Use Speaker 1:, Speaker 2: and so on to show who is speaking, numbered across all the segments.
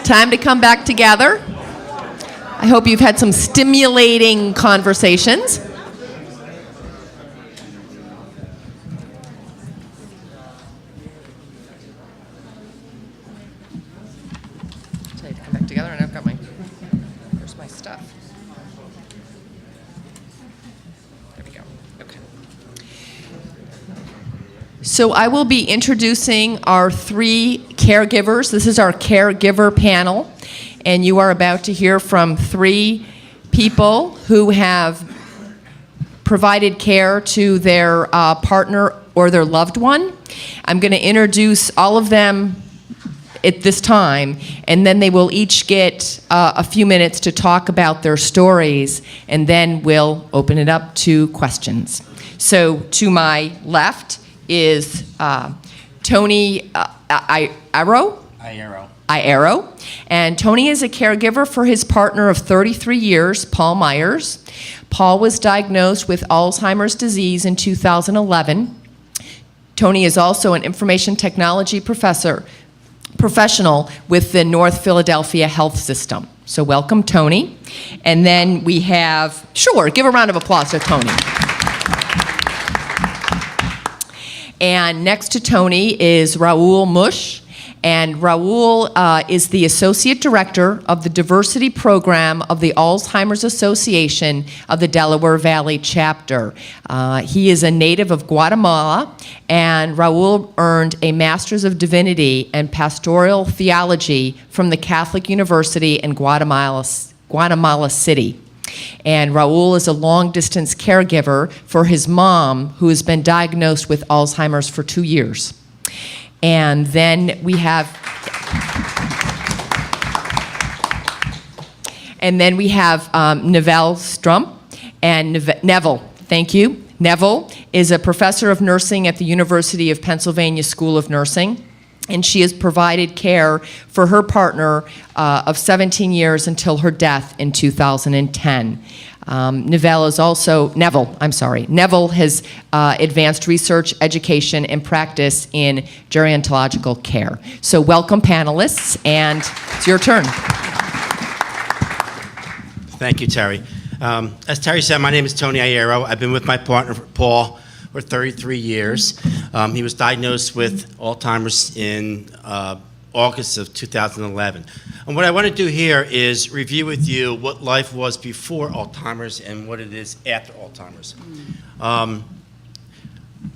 Speaker 1: Time to come back together. I hope you've had some stimulating conversations. Time to come back together, and I've got where's my stuff? There we go. Okay. So I will be introducing our 3 caregivers. This is our Caregiver Panel, and you are about to hear from 3 people who have provided care to their partner or their loved one. I'm going to introduce all of them at this time, and then they will each get a few minutes to talk about their stories, and then we'll open it up to questions. So to my left is Tony Iero. And Tony is a caregiver for his partner of 33 years, Paul Myers. Paul was diagnosed with Alzheimer's disease in 2011. Tony is also an information technology professional with the North Philadelphia Health System. So welcome, Tony. And then we have, give a round of applause to Tony. And next to Tony is Raul Mux. And Raul is the Associate Director of the Diversity Program of the Alzheimer's Association of the Delaware Valley Chapter. He is a native of Guatemala, and Raul earned a Master's of Divinity and Pastoral Theology from the Catholic University in Guatemala City. And Raul is a long-distance caregiver for his mom, who has been diagnosed with Alzheimer's for 2 years. And then we have Neville Strumpf and Neville. Thank you. Neville is a professor of nursing at the University of Pennsylvania School of Nursing, and she has provided care for her partner of 17 years until her death in 2010. Neville has advanced research, education, and practice in gerontological care. So welcome, panelists, and it's your turn.
Speaker 2: Thank you, Terry. As Terry said, my name is Tony Iero. I've been with my partner, Paul, for 33 years. He was diagnosed with Alzheimer's in August of 2011. And what I want to do here is review with you what life was before Alzheimer's and what it is after Alzheimer's.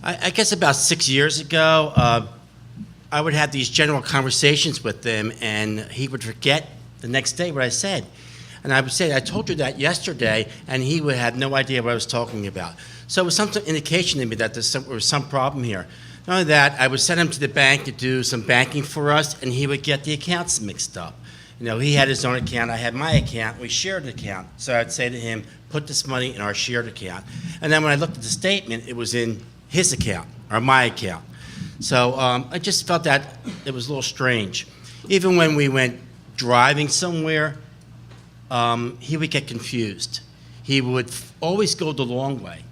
Speaker 2: I guess about 6 years ago, I would have these general conversations with him, and he would forget the next day what I said. And I would say, I told you that yesterday, and he would have no idea what I was talking about. So it was some indication to me that there was some problem here. Not only that, I would send him to the bank to do some banking for us, and he would get the accounts mixed up. You know, he had his own account, I had my account, we shared an account. So I'd say to him, put this money in our shared account. And then when I looked at the statement, it was in his account, or my account. So I just felt that it was a little strange. Even when we went driving somewhere, he would get confused. He would always go the long way.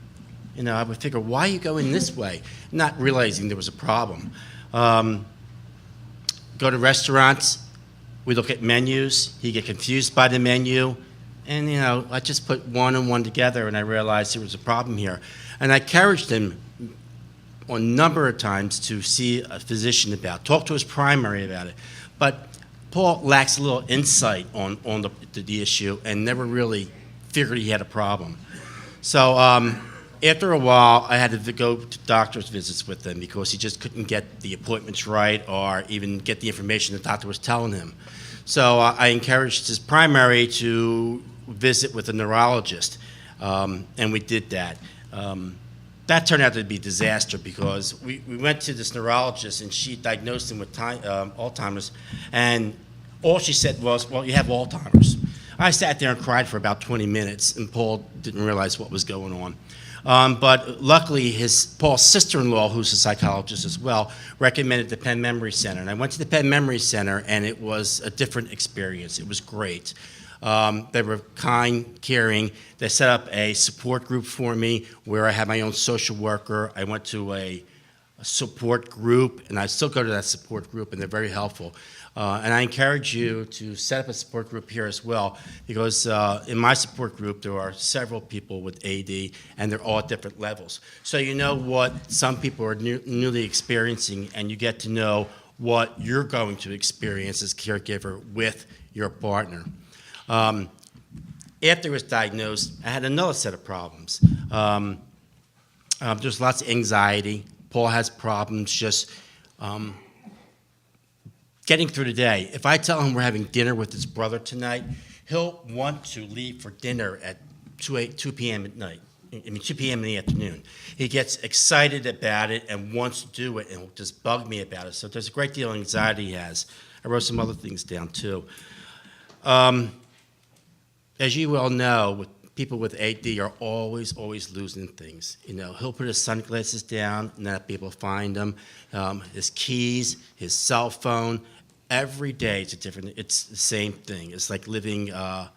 Speaker 2: You know, I would figure, why are you going this way? Not realizing there was a problem. Go to restaurants, we look at menus, he'd get confused by the menu, and you know, I just put one and one together and I realized there was a problem here. And I encouraged him a number of times to see a physician talk to his primary about it. But Paul lacks a little insight on the issue and never really figured he had a problem. So after a while, I had to go to doctor's visits with him because he just couldn't get the appointments right or even get the information the doctor was telling him. So I encouraged his primary to visit with a neurologist, and we did that. That turned out to be a disaster because we went to this neurologist and she diagnosed him with Alzheimer's, and all she said was, well, you have Alzheimer's. I sat there and cried for about 20 minutes, and Paul didn't realize what was going on. But luckily, Paul's sister-in-law, who's a psychologist as well, recommended the Penn Memory Center. And I went to the Penn Memory Center, and it was a different experience. It was great. They were kind, caring. They set up a support group for me where I had my own social worker. I went to a support group, and I still go to that support group, and they're very helpful. And I encourage you to set up a support group here as well, because in my support group there are several people with AD, and they're all at different levels. So you know what some people are newly experiencing, and you get to know what you're going to experience as caregiver with your partner. After I was diagnosed, I had another set of problems. There's lots of anxiety. Paul has problems just getting through the day. If I tell him we're having dinner with his brother tonight, he'll want to leave for dinner at 2 p.m. at night. 2 p.m. in the afternoon. He gets excited about it and wants to do it and will just bug me about it. So there's a great deal of anxiety he has. I wrote some other things down too. As you well know, people with AD are always losing things. You know, he'll put his sunglasses down and not be able to find them. His keys, his cell phone, every day it's the same thing. It's like living the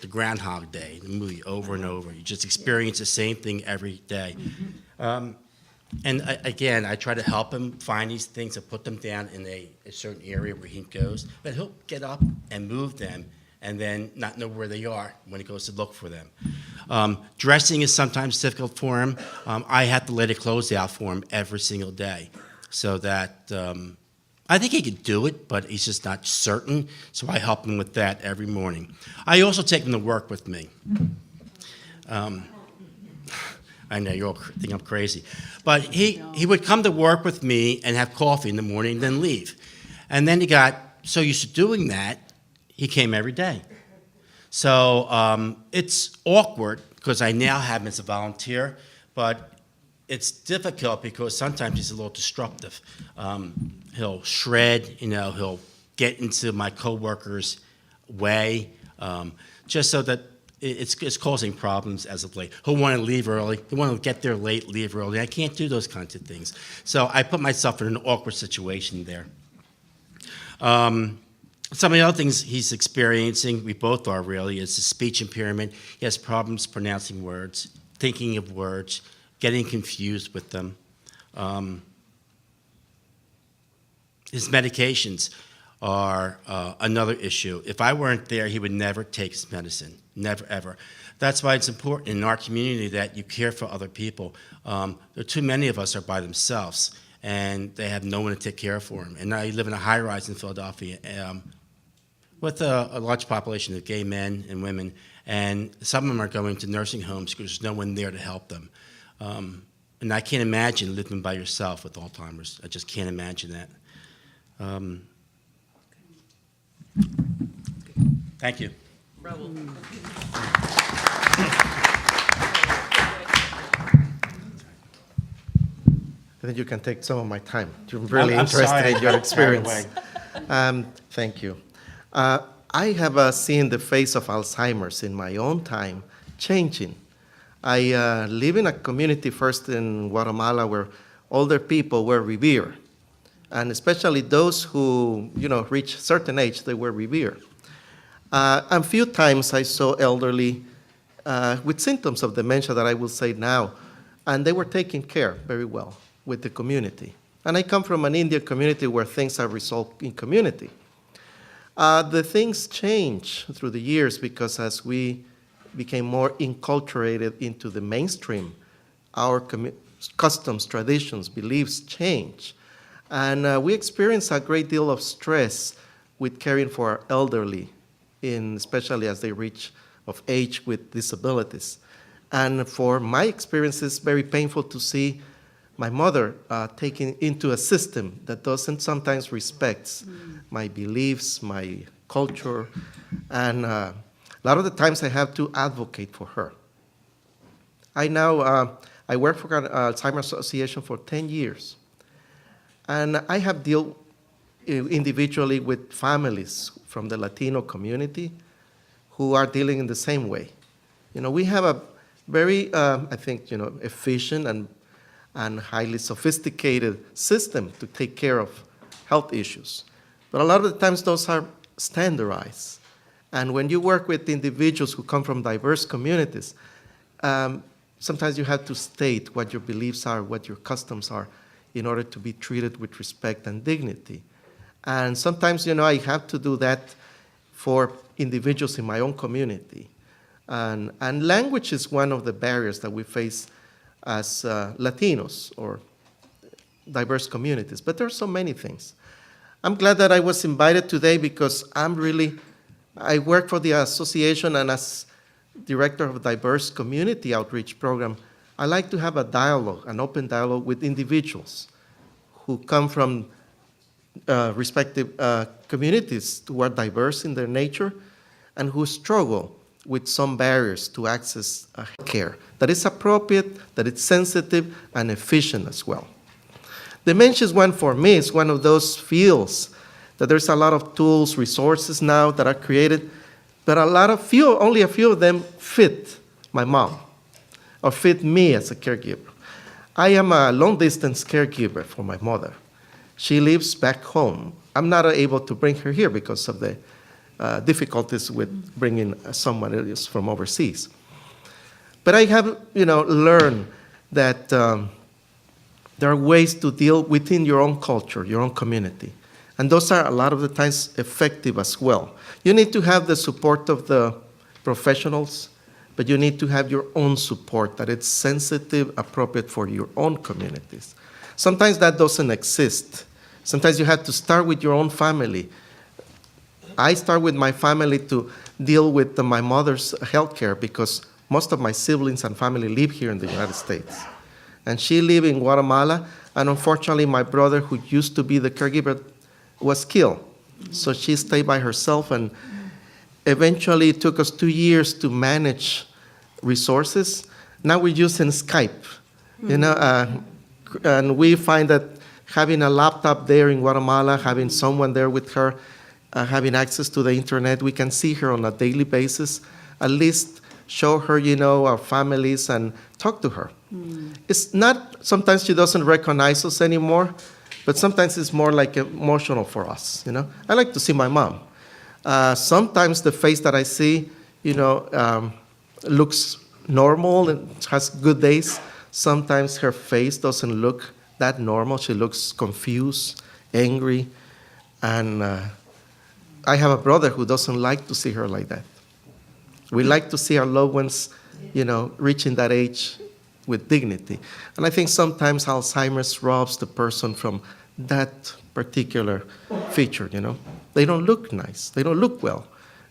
Speaker 2: Groundhog Day, the movie, over and over. You just experience the same thing every day. And again, I try to help him find these things and put them down in a certain area where he goes, but he'll get up and move them and then not know where they are when he goes to look for them. Dressing is sometimes difficult for him. I have to lay the clothes out for him every single day, so that I think he could do it, but he's just not certain, so I help him with that every morning. I also take him to work with me. I know you all think I'm crazy, but he would come to work with me and have coffee in the morning, then leave. And then he got so used to doing that, he came every day. So it's awkward because I now have him as a volunteer, but it's difficult because sometimes he's a little disruptive. He'll shred, you know, he'll get into my coworkers' way, just so that it's causing problems as of late. He'll want to leave early. He'll want to get there late, leave early. I can't do those kinds of things. So I put myself in an awkward situation there. Some of the other things he's experiencing, we both are really, is a speech impairment. He has problems pronouncing words, thinking of words, getting confused with them. His medications are another issue. If I weren't there, he would never take his medicine, never, ever. That's why it's important in our community that you care for other people. There are too many of us are by themselves, and they have no one to take care for them. And I live in a high-rise in Philadelphia with a large population of gay men and women, and some of them are going to nursing homes because there's no one there to help them. And I can't imagine living by yourself with Alzheimer's. I just can't imagine that. Thank you.
Speaker 3: Raul.
Speaker 4: I think you can take some of my time. I'm really
Speaker 2: I'm
Speaker 4: interested
Speaker 2: sorry.
Speaker 4: in your experience.
Speaker 2: Carried away.
Speaker 4: Thank you. I have seen the face of Alzheimer's in my own time changing. I live in a community first in Guatemala where older people were revered, and especially those who reach a certain age, they were revered. A few times I saw elderly with symptoms of dementia that I will say now, and they were taken care very well with the community. And I come from an Indian community where things are resolved in community. The things change through the years because as we became more enculturated into the mainstream, our customs, traditions, beliefs change. And we experience a great deal of stress with caring for our elderly, especially as they reach of age with disabilities. And for my experience, it's very painful to see my mother taken into a system that doesn't sometimes respect my beliefs, my culture, and a lot of the times I have to advocate for her. I work for Alzheimer's Association for 10 years, and I have dealt individually with families from the Latino community who are dealing in the same way. We have a very, I think, efficient and highly sophisticated system to take care of health issues. But a lot of the times those are standardized. And when you work with individuals who come from diverse communities, sometimes you have to state what your beliefs are, what your customs are, in order to be treated with respect and dignity. And sometimes, I have to do that for individuals in my own community. And language is one of the barriers that we face as Latinos or diverse communities. But there are so many things. I'm glad that I was invited today because I work for the association, and as director of diverse community outreach program, I like to have a dialogue, an open dialogue with individuals who come from respective communities who are diverse in their nature and who struggle with some barriers to access care that is appropriate, that it's sensitive and efficient as well. Dementia is one, for me, is one of those fields that there's a lot of tools, resources now that are created, but only a few of them fit my mom or fit me as a caregiver. I am a long-distance caregiver for my mother. She lives back home. I'm not able to bring her here because of the difficulties with bringing someone else from overseas. But I have, learned that there are ways to deal within your own culture, your own community. And those are a lot of the times effective as well. You need to have the support of the professionals, but you need to have your own support that it's sensitive, appropriate for your own communities. Sometimes that doesn't exist. Sometimes you have to start with your own family. I start with my family to deal with my mother's health care because most of my siblings and family live here in the United States. And she lived in Guatemala, and unfortunately my brother, who used to be the caregiver, was killed. So she stayed by herself, and eventually it took us 2 years to manage resources. Now we're using Skype, and we find that having a laptop there in Guatemala, having someone there with her, having access to the internet, we can see her on a daily basis, at least show her, our families and talk to her. It's not, sometimes she doesn't recognize us anymore, but sometimes it's more like emotional for us, I like to see my mom. Sometimes the face that I see, looks normal and has good days. Sometimes her face doesn't look that normal. She looks confused, angry, and I have a brother who doesn't like to see her like that. We like to see our loved ones, reaching that age with dignity. And I think sometimes Alzheimer's robs the person from that particular feature, They don't look nice. They don't look well.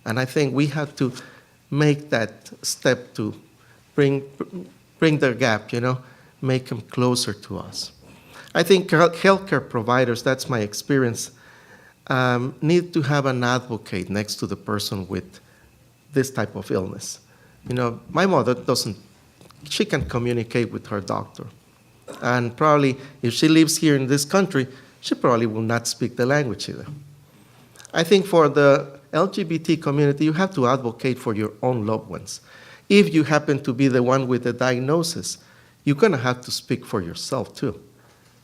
Speaker 4: And I think we have to make that step to bring the gap, make them closer to us. I think healthcare providers, that's my experience, need to have an advocate next to the person with this type of illness. My mother she can communicate with her doctor. And probably if she lives here in this country, she probably will not speak the language either. I think for the LGBT community, you have to advocate for your own loved ones. If you happen to be the one with the diagnosis, you're going to have to speak for yourself too.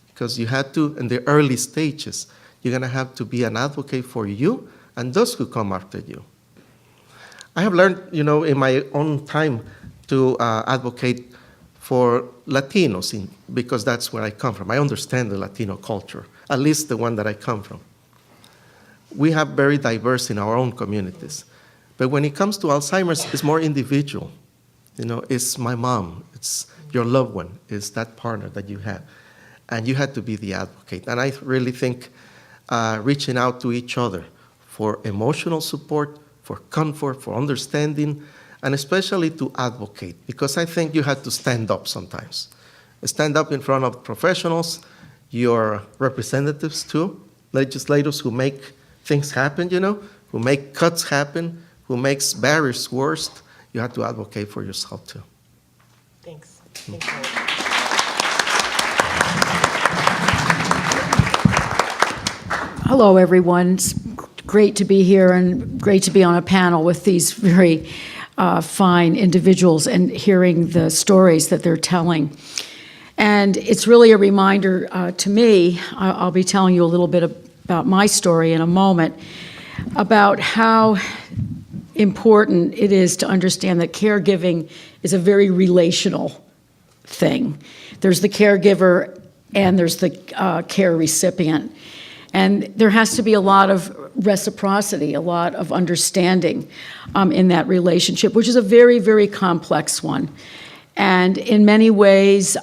Speaker 4: Because you had to, in the early stages, you're going to have to be an advocate for you and those who come after you. I have learned, in my own time to advocate for Latinos because that's where I come from. I understand the Latino culture, at least the one that I come from. We have very diverse in our own communities. But when it comes to Alzheimer's, it's more individual. It's my mom, it's your loved one, it's that partner that you have. And you had to be the advocate. And I really think reaching out to each other for emotional support, for comfort, for understanding, and especially to advocate, because I think you have to stand up sometimes. Stand up in front of professionals, your representatives too, legislators who make things happen, who make cuts happen, who makes barriers worse. You have to advocate for yourself too.
Speaker 3: Thanks.
Speaker 5: Hello, everyone. It's great to be here and great to be on a panel with these very fine individuals and hearing the stories that they're telling. And it's really a reminder to me, I'll be telling you a little bit about my story in a moment, about how important it is to understand that caregiving is a very relational thing. There's the caregiver and there's the care recipient. And there has to be a lot of reciprocity, a lot of understanding in that relationship, which is a very, very complex one. And in many ways,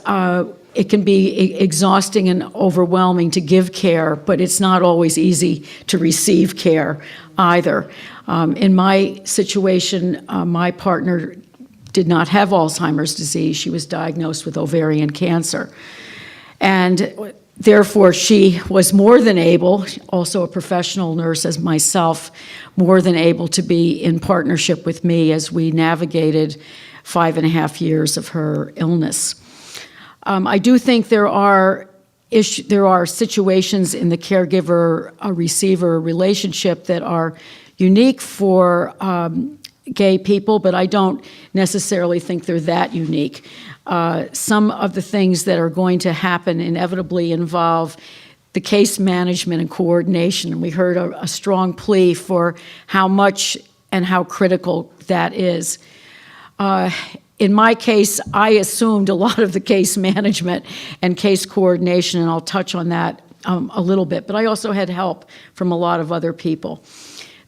Speaker 5: it can be exhausting and overwhelming to give care, but it's not always easy to receive care either. In my situation, my partner did not have Alzheimer's disease. She was diagnosed with ovarian cancer. And therefore, she was more than able, also a professional nurse as myself, more than able to be in partnership with me as we navigated 5.5 years of her illness. I do think there are situations in the caregiver-receiver relationship that are unique for gay people, but I don't necessarily think they're that unique. Some of the things that are going to happen inevitably involve the case management and coordination, and we heard a strong plea for how much and how critical that is. In my case, I assumed a lot of the case management and case coordination, and I'll touch on that a little bit, but I also had help from a lot of other people.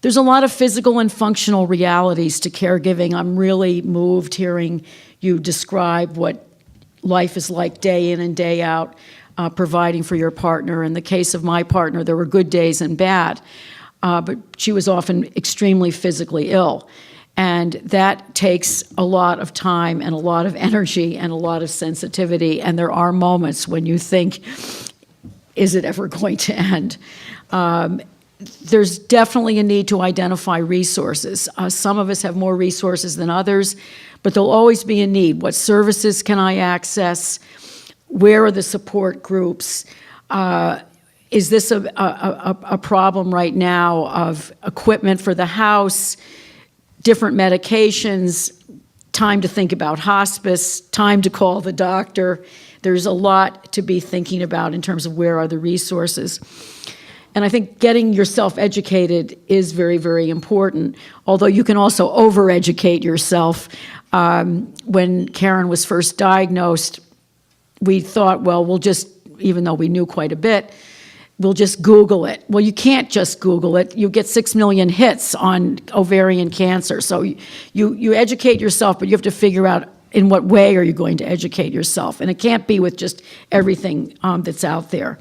Speaker 5: There's a lot of physical and functional realities to caregiving. I'm really moved hearing you describe what life is like day in and day out, providing for your partner. In the case of my partner, there were good days and bad, but she was often extremely physically ill. And that takes a lot of time and a lot of energy and a lot of sensitivity. And there are moments when you think, is it ever going to end? There's definitely a need to identify resources. Some of us have more resources than others, but there'll always be a need. What services can I access? Where are the support groups? Is this a problem right now of equipment for the house, different medications, time to think about hospice, time to call the doctor? There's a lot to be thinking about in terms of where are the resources. And I think getting yourself educated is very, very important, although you can also over-educate yourself. When Karen was first diagnosed, we thought, well, we'll just, even though we knew quite a bit, we'll just Google it. Well, you can't just Google it. You get 6 million hits on ovarian cancer. So you educate yourself, but you have to figure out in what way are you going to educate yourself. And it can't be with just everything that's out there.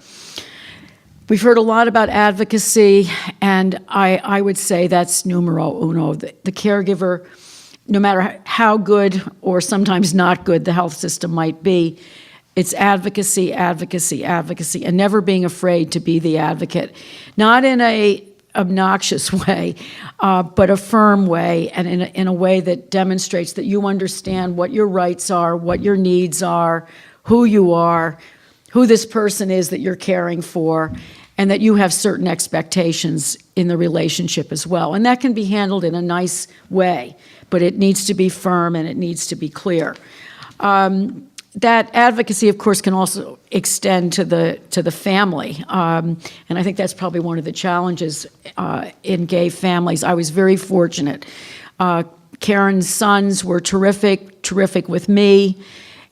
Speaker 5: We've heard a lot about advocacy, and I would say that's numero uno. The caregiver, no matter how good or sometimes not good the health system might be, it's advocacy, advocacy, advocacy, and never being afraid to be the advocate. Not in a obnoxious way, but a firm way, and in a way that demonstrates that you understand what your rights are, what your needs are, who you are, who this person is that you're caring for, and that you have certain expectations in the relationship as well. And that can be handled in a nice way, but it needs to be firm and it needs to be clear. That advocacy, of course, can also extend to the family, and I think that's probably one of the challenges in gay families. I was very fortunate. Karen's sons were terrific with me,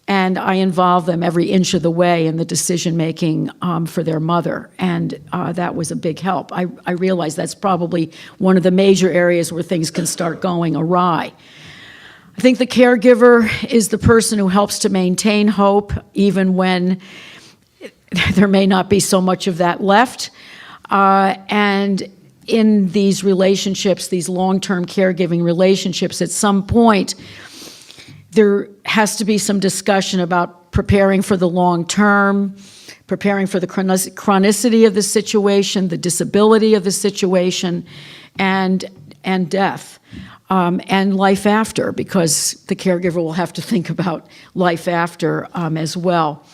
Speaker 5: and I involved them every inch of the way in the decision-making for their mother, and that was a big help. I realize that's probably one of the major areas where things can start going awry. I think the caregiver is the person who helps to maintain hope, even when there may not be so much of that left. And in these relationships, these long-term caregiving relationships, at some point, there has to be some discussion about preparing for the long term, preparing for the chronicity of the situation, the disability of the situation, and death. And life after, because the caregiver will have to think about life after as well.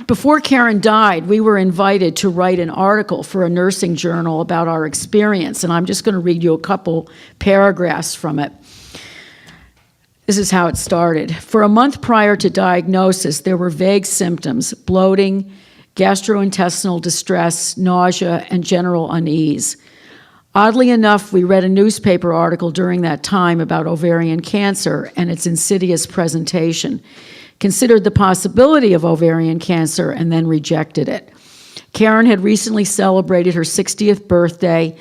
Speaker 5: Before Karen died, we were invited to write an article for a nursing journal about our experience, and I'm just going to read you a couple paragraphs from it. This is how it started. For a month prior to diagnosis, there were vague symptoms: bloating, gastrointestinal distress, nausea, and general unease. Oddly enough, we read a newspaper article during that time about ovarian cancer and its insidious presentation, considered the possibility of ovarian cancer, and then rejected it. Karen had recently celebrated her 60th birthday,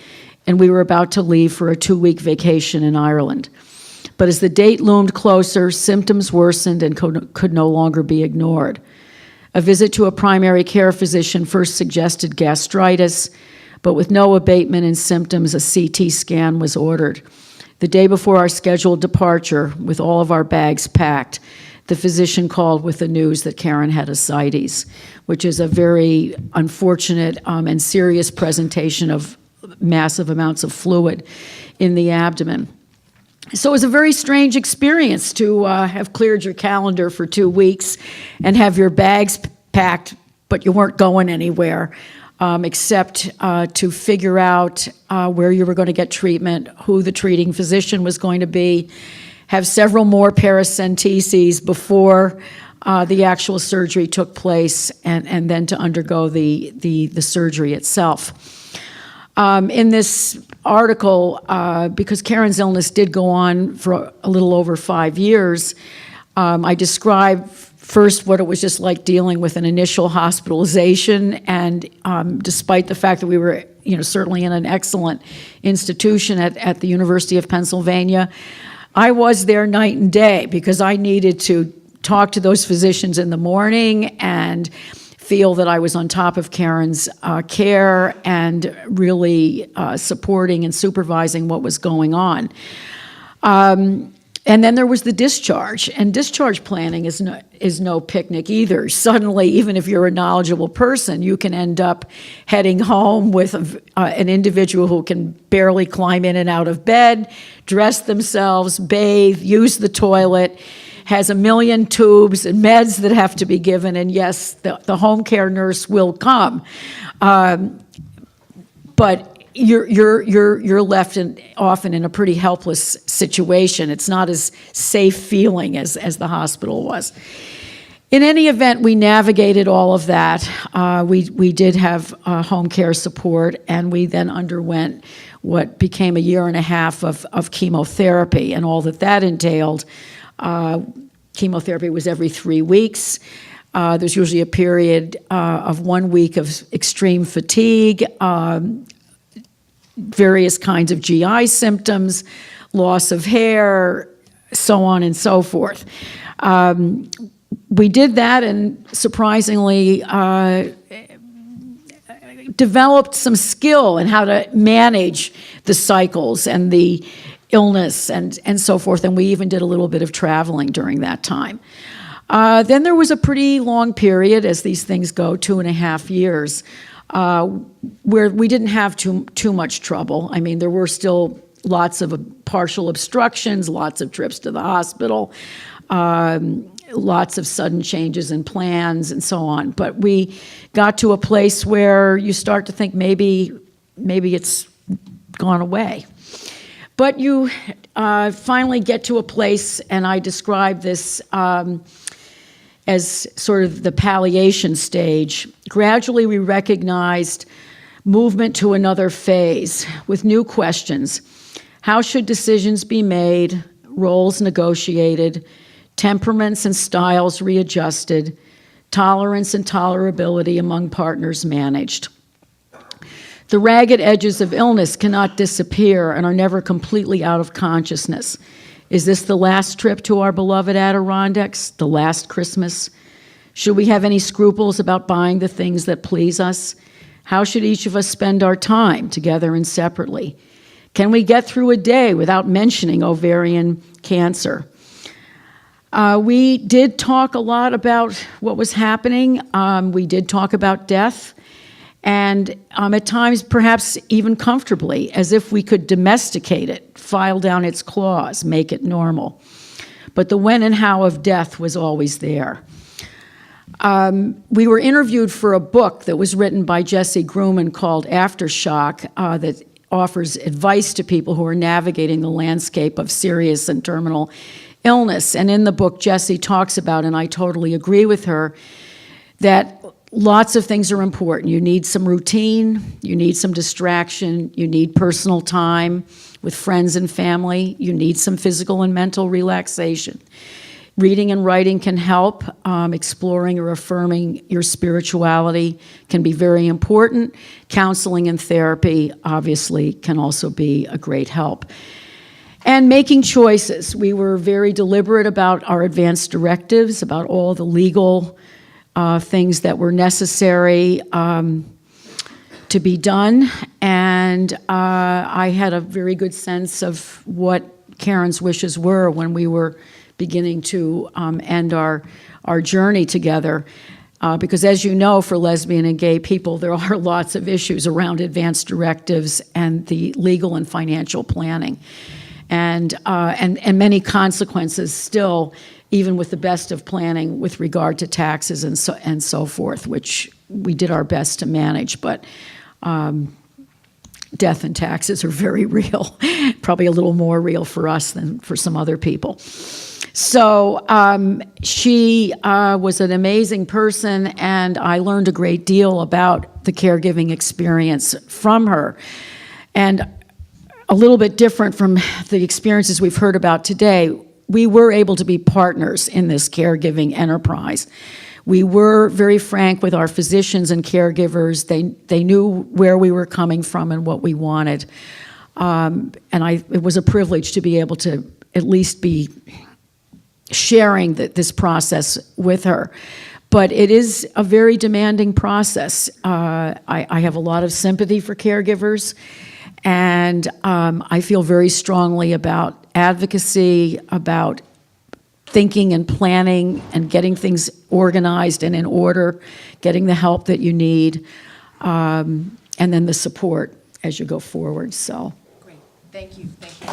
Speaker 5: and we were about to leave for a 2-week vacation in Ireland. But as the date loomed closer, symptoms worsened and could no longer be ignored. A visit to a primary care physician first suggested gastritis, but with no abatement in symptoms, a CT scan was ordered. The day before our scheduled departure, with all of our bags packed, the physician called with the news that Karen had ascites, which is a very unfortunate and serious presentation of massive amounts of fluid in the abdomen. So it was a very strange experience to have cleared your calendar for 2 weeks and have your bags packed, but you weren't going anywhere except to figure out where you were going to get treatment, who the treating physician was going to be, have several more paracenteses before the actual surgery took place, and then to undergo the surgery itself. In this article, because Karen's illness did go on for a little over 5 years, I described first what it was just like dealing with an initial hospitalization, and despite the fact that we were certainly in an excellent institution at the University of Pennsylvania, I was there night and day because I needed to talk to those physicians in the morning and feel that I was on top of Karen's care and really supporting and supervising what was going on. And then there was the discharge, and discharge planning is no picnic either. Suddenly, even if you're a knowledgeable person, you can end up heading home with an individual who can barely climb in and out of bed, dress themselves, bathe, use the toilet, has a million tubes and meds that have to be given, and yes, the home care nurse will come, but you're left often in a pretty helpless situation. It's not as safe feeling as the hospital was. In any event, we navigated all of that. We did have home care support, and we then underwent what became a 1.5 years of chemotherapy, and all that entailed. Chemotherapy was every 3 weeks. There's usually a period of 1 week of extreme fatigue, various kinds of GI symptoms, loss of hair, so on and so forth. We did that and surprisingly developed some skill in how to manage the cycles and the illness and so forth, and we even did a little bit of traveling during that time. Then there was a pretty long period, as these things go, 2.5 years, where we didn't have too much trouble. I mean, there were still lots of partial obstructions, lots of trips to the hospital, lots of sudden changes in plans and so on. But we got to a place where you start to think maybe it's gone away. But you finally get to a place, and I describe this as sort of the palliation stage. Gradually, we recognized movement to another phase with new questions. How should decisions be made, roles negotiated, temperaments and styles readjusted, tolerance and tolerability among partners managed? The ragged edges of illness cannot disappear and are never completely out of consciousness. Is this the last trip to our beloved Adirondacks, the last Christmas? Should we have any scruples about buying the things that please us? How should each of us spend our time, together and separately? Can we get through a day without mentioning ovarian cancer? We did talk a lot about what was happening. We did talk about death, and at times perhaps even comfortably, as if we could domesticate it, file down its claws, make it normal. But the when and how of death was always there. We were interviewed for a book that was written by Jesse Grumman called Aftershock that offers advice to people who are navigating the landscape of serious and terminal illness. And in the book, Jessie talks about, and I totally agree with her, that lots of things are important. You need some routine, you need some distraction, you need personal time with friends and family, you need some physical and mental relaxation. Reading and writing can help. Exploring or affirming your spirituality can be very important. Counseling and therapy, obviously, can also be a great help. And making choices. We were very deliberate about our advanced directives, about all the legal things that were necessary to be done. And I had a very good sense of what Karen's wishes were when we were beginning to end our journey together. Because as you know, for lesbian and gay people, there are lots of issues around advanced directives and the legal and financial planning. And many consequences still, even with the best of planning with regard to taxes and so forth, which we did our best to manage, but death and taxes are very real, probably a little more real for us than for some other people. So she was an amazing person, and I learned a great deal about the caregiving experience from her. And a little bit different from the experiences we've heard about today, we were able to be partners in this caregiving enterprise. We were very frank with our physicians and caregivers. They knew where we were coming from and what we wanted. It was a privilege to be able to at least be sharing this process with her. But it is a very demanding process. I have a lot of sympathy for caregivers. And I feel very strongly about advocacy, about thinking and planning and getting things organized and in order, getting the help that you need, and then the support as you go forward. So,
Speaker 1: Great. Thank you. Thank you.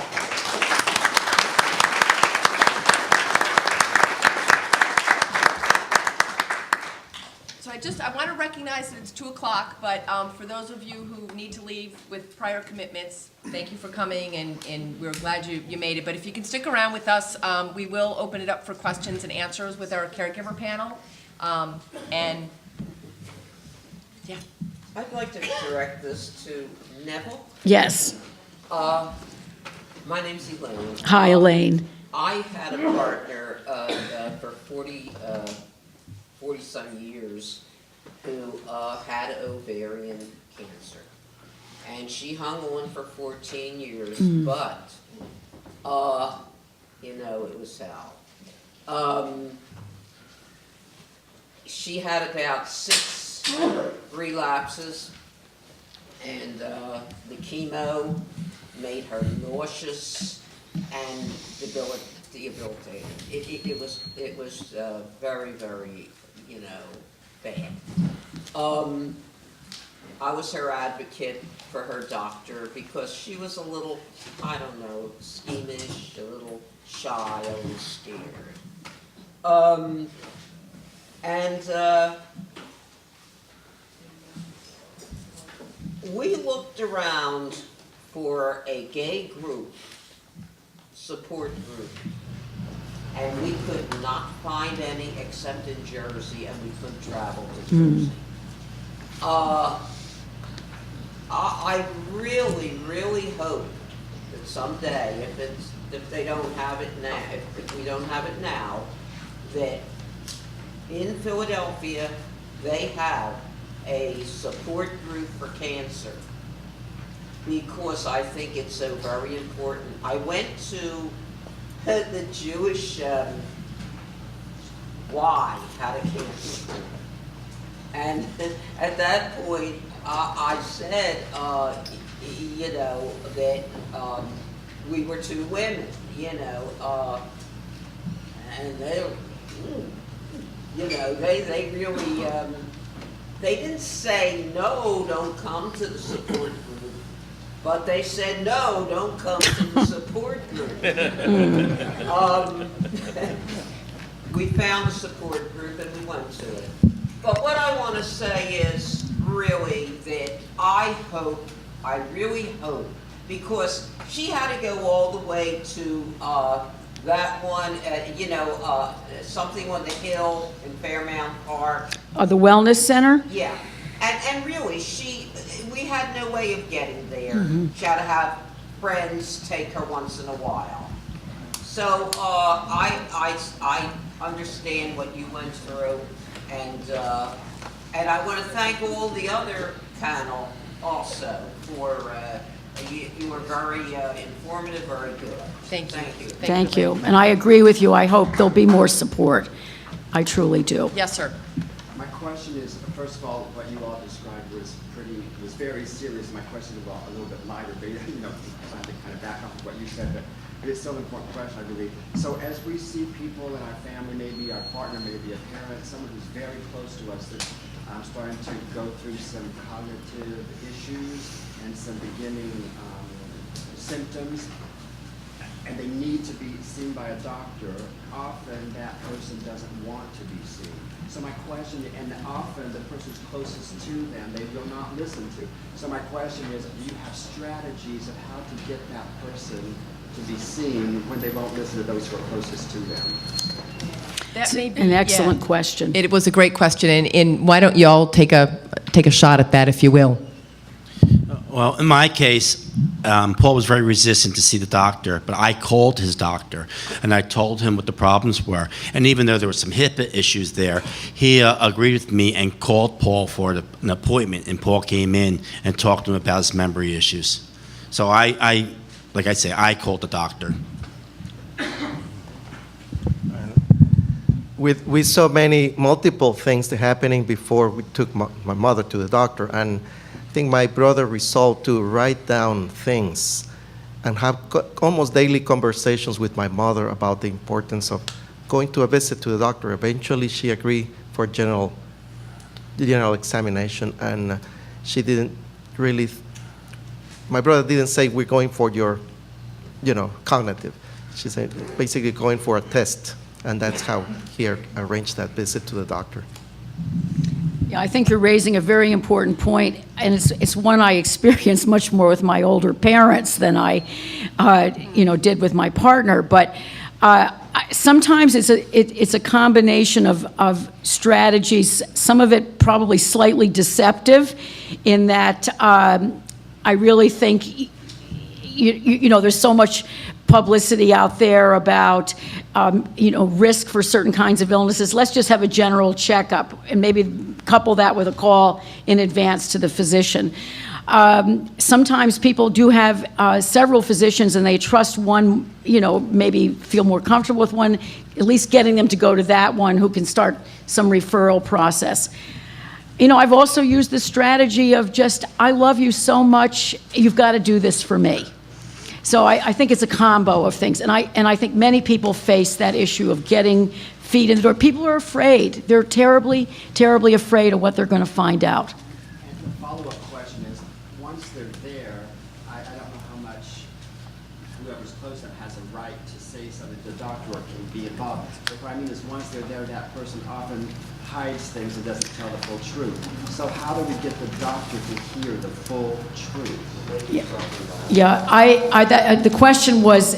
Speaker 1: I want to recognize that it's 2 o'clock, but for those of you who need to leave with prior commitments, thank you for coming, and we're glad you made it. But if you can stick around with us, we will open it up for questions and answers with our caregiver panel. And yeah.
Speaker 3: I'd like to direct this to Neville.
Speaker 5: yes.
Speaker 3: My name's Elaine.
Speaker 5: Hi, Elaine.
Speaker 3: I had a partner for 40-some years who had ovarian cancer. And she hung on for 14 years, but, it was hell. She had about 6 relapses, and the chemo made her nauseous and debilitated. It was very, very, bad. I was her advocate for her doctor because she was a little, squeamish, a little shy, a little scared. We looked around for a gay group, support group, and we could not find any except in Jersey, and we couldn't travel to Jersey. I really, really hope that someday, if they don't have it now, if we don't have it now, that in Philadelphia they have a support group for cancer, because I think it's so very important. I went to the Jewish Y had a cancer group, and at that point I said, that we were 2 women, and they really, they didn't say, no, don't come to the support group, but they said, no, don't come to the support group. We found a support group and we went to it. But what I want to say is really that I really hope, because she had to go all the way to that one, something on the hill in Fairmount Park.
Speaker 5: The Wellness Center?
Speaker 3: Yeah, and really, we had no way of getting there. She had to have friends take her once in a while. So, I understand what you went through, and I want to thank all the other panel also for, you were very informative, very good.
Speaker 1: Thank you.
Speaker 3: Thank you.
Speaker 5: Thank you. And I agree with you. I hope there'll be more support. I truly do.
Speaker 1: Yes, sir.
Speaker 6: My question is, first of all, what you all described was very serious. My question is a little bit lighter, but trying to kind of back off of what you said, but it's still an important question, I believe. So as we see people in our family, maybe our partner, maybe a parent, someone who's very close to us that's starting to go through some cognitive issues and some beginning symptoms, and they need to be seen by a doctor, often that person doesn't want to be seen. So my question, and often the person's closest to them, they will not listen to. So my question is, do you have strategies of how to get that person to be seen when they won't listen to those who are closest to them?
Speaker 1: That may be
Speaker 5: An excellent question.
Speaker 1: It was a great question, and why don't you all take a shot at that, if you will?
Speaker 2: Well, in my case, Paul was very resistant to see the doctor, but I called his doctor, and I told him what the problems were. And even though there were some HIPAA issues there, he agreed with me and called Paul for an appointment, and Paul came in and talked to him about his memory issues. So like I say, I called the doctor.
Speaker 4: With so many multiple things happening before we took my mother to the doctor, and I think my brother resolved to write down things and have almost daily conversations with my mother about the importance of going to a visit to the doctor. Eventually, she agreed for general examination, and she didn't really. My brother didn't say we're going for your, cognitive. She said basically going for a test. And that's how he arranged that visit to the doctor.
Speaker 5: Yeah, I think you're raising a very important point, and it's one I experienced much more with my older parents than I, did with my partner. But sometimes it's a combination of strategies. Some of it probably slightly deceptive, in that I really think there's so much publicity out there about, risk for certain kinds of illnesses. Let's just have a general checkup and maybe couple that with a call in advance to the physician. Sometimes people do have several physicians and they trust one, maybe feel more comfortable with one, at least getting them to go to that one who can start some referral process. I've also used the strategy of just, I love you so much, you've got to do this for me. So I think it's a combo of things, and I think many people face that issue of getting feet in the door. People are afraid. They're terribly, terribly afraid of what they're going to find out.
Speaker 6: And the follow-up question is, once they're there, I don't know how much whoever's close to them has a right to say something to the doctor or can be involved. But what I mean is, once they're there, that person often hides things and doesn't tell the full truth. So how do we get the doctor to hear the full truth?
Speaker 5: Yeah, the question was,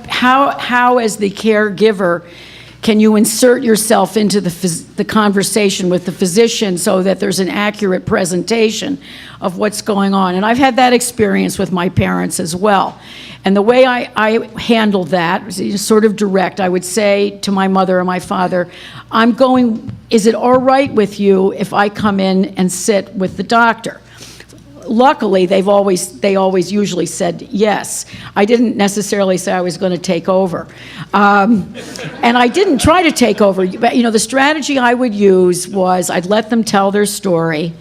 Speaker 5: how as the caregiver can you insert yourself into the conversation with the physician so that there's an accurate presentation of what's going on? And I've had that experience with my parents as well. And the way I handled that was sort of direct. I would say to my mother or my father, is it all right with you if I come in and sit with the doctor? Luckily, they always usually said yes. I didn't necessarily say I was going to take over. And I didn't try to take over. But, the strategy I would use was I'd let them tell their story,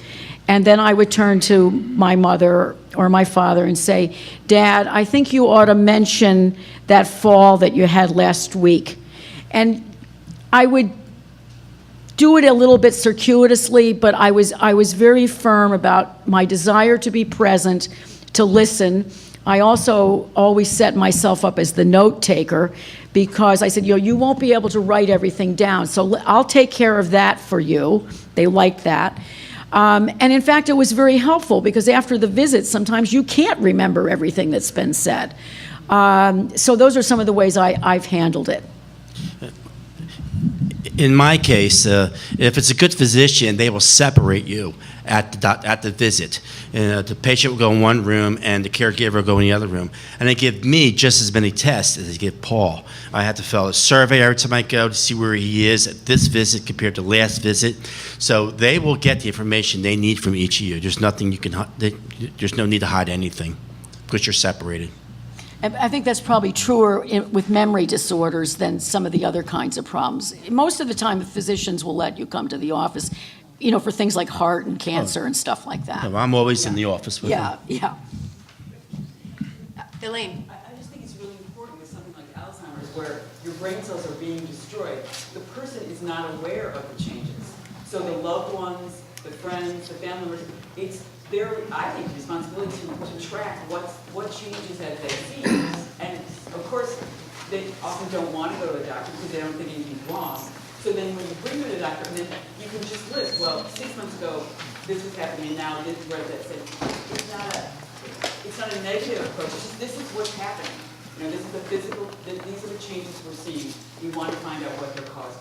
Speaker 5: and then I would turn to my mother or my father and say, Dad, I think you ought to mention that fall that you had last week. And I would do it a little bit circuitously, but I was very firm about my desire to be present, to listen. I also always set myself up as the note taker, because I said, you won't be able to write everything down, so I'll take care of that for you. They liked that. And in fact, it was very helpful, because after the visit, sometimes you can't remember everything that's been said. So those are some of the ways I've handled it.
Speaker 2: in my case, if it's a good physician, they will separate you at the visit. The patient will go in one room and the caregiver will go in the other room. And they give me just as many tests as they give Paul. I have to fill a survey every time I go to see where he is at this visit compared to last visit. So they will get the information they need from each of you. There's nothing you can, there's no need to hide anything because you're separated.
Speaker 5: And I think that's probably truer with memory disorders than some of the other kinds of problems. Most of the time, physicians will let you come to the office, for things like heart and cancer and stuff like that.
Speaker 2: No, I'm always in the office with them.
Speaker 5: Yeah.
Speaker 1: Elaine.
Speaker 7: I just think it's really important with something like Alzheimer's, where your brain cells are being destroyed. The person is not aware of the changes. So the loved ones, the friends, the family members, it's their, I think, responsibility to track what changes as they see. And of course, they often don't want to go to a doctor because they don't think anything's wrong. So then when you bring them to the doctor, then you can just list, well, 6 months ago, this was happening, and now this is where that said, it's not a negative approach, it's just this is what's happening. This is the physical, these are the changes we're seeing. We want to find out what they're caused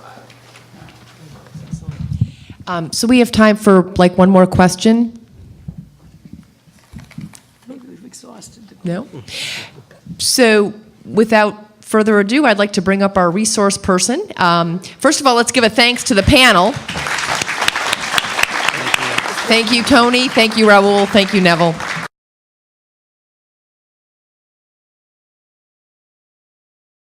Speaker 7: by.
Speaker 1: So we have time for one more question.
Speaker 5: Maybe we've exhausted the
Speaker 1: No? So without further ado, I'd like to bring up our resource person. First of all, let's give a thanks to the panel. Thank you, Tony. Thank you, Raul. Thank you, Neville.